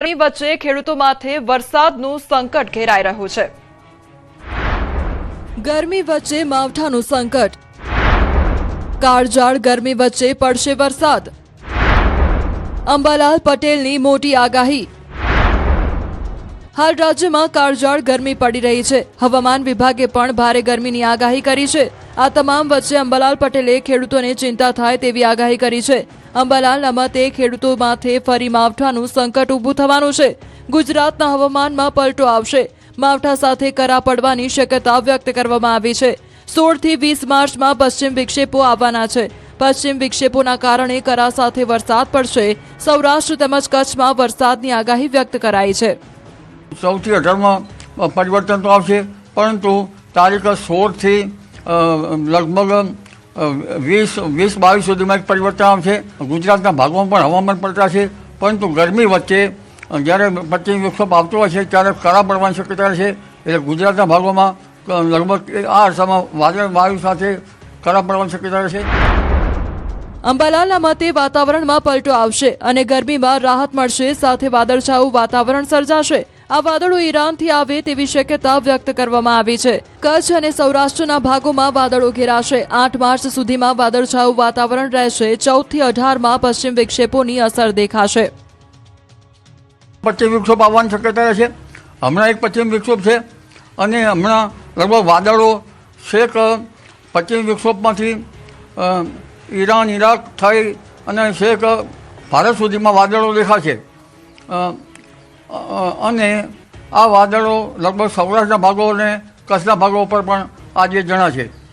ગરમી વચ્ચે ખેડૂતો માથે વરસાદનું સંકટ ઘેરાઈ રહ્યું છે। ગરમી વચ્ચે માવઠાનું સંકટ, કાળઝાળ ગરમી વચ્ચે પડશે વરસાદ। અંબાલાલ પટેલની મોટી આગાહી। હાલ રાજ્યમાં કાળઝાળ ગરમી પડી રહી છે। હવામાન વિભાગે પણ ભારે ગરમીની આગાહી કરી છે। આ તમામ વચ્ચે અંબાલાલ પટેલે ખેડૂતોને ચિંતા થાય તેવી આગાહી કરી છે। અંબાલાલના મતે ખેડૂતો માથે ફરી માવઠાનું સંકટ ઊભું થવાનું છે। ગુજરાતના હવામાનમાં પલટો આવશે। માવઠા સાથે કરા પડવાની શક્યતા વ્યક્ત કરવામાં આવી છે। 16 થી 20 માર્ચમાં પશ્ચિમ વિક્ષેપો આવવાના છે। પશ્ચિમ વિક્ષેપોના કારણે કરા સાથે વરસાદ પડશે। સૌરાષ્ટ્ર તેમજ કચ્છમાં વરસાદની આગાહી વ્યક્ત કરાઈ છે। સૌથી 18માં પરિવર્તન તો આવશે, પરંતુ તારીખ 16 થી લગભગ 20-22 સુધીમાં એક પરિવર્તન આવશે। ગુજરાતના ભાગોમાં પણ હવામાન પલટાશે, પરંતુ ગરમી વચ્ચે જ્યારે પશ્ચિમ વિક્ષેપ આવતો હોય છે ત્યારે કરા પડવાની શક્યતા છે। એટલે ગુજરાતના ભાગોમાં લગભગ આ અરસામાં વાયુ સાથે કરા પડવાની શક્યતા છે। અંબાલાલના મતે વાતાવરણમાં પલટો આવશે અને ગરમીમાં રાહત મળશે, સાથે વાદળછાયું વાતાવરણ સર્જાશે। આ વાદળો ઈરાનથી આવે તેવી શક્યતા વ્યક્ત કરવામાં આવી છે। કચ્છ અને સૌરાષ્ટ્રના ભાગોમાં વાદળો ઘેરાશે। 8 માર્ચ સુધીમાં વાદળછાયું વાતાવરણ રહેશે। 14 થી 18 માં પશ્ચિમ વિક્ષેપોની અસર દેખાશે। પશ્ચિમ વિક્ષેપ આવવાની શક્યતા છે। હમણાં એક પશ્ચિમ વિક્ષેપ છે અને હમણાં લગભગ વાદળો છેક પશ્ચિમ વિક્ષેપમાંથી ઈરાન, ઈરાક થઈ અને છેક ભારત સુધીમાં વાદળો દેખાશે। અને આ વાદળો લગભગ સૌરાષ્ટ્રના ભાગો અને કચ્છના ભાગો પર પણ આજે જણાશે।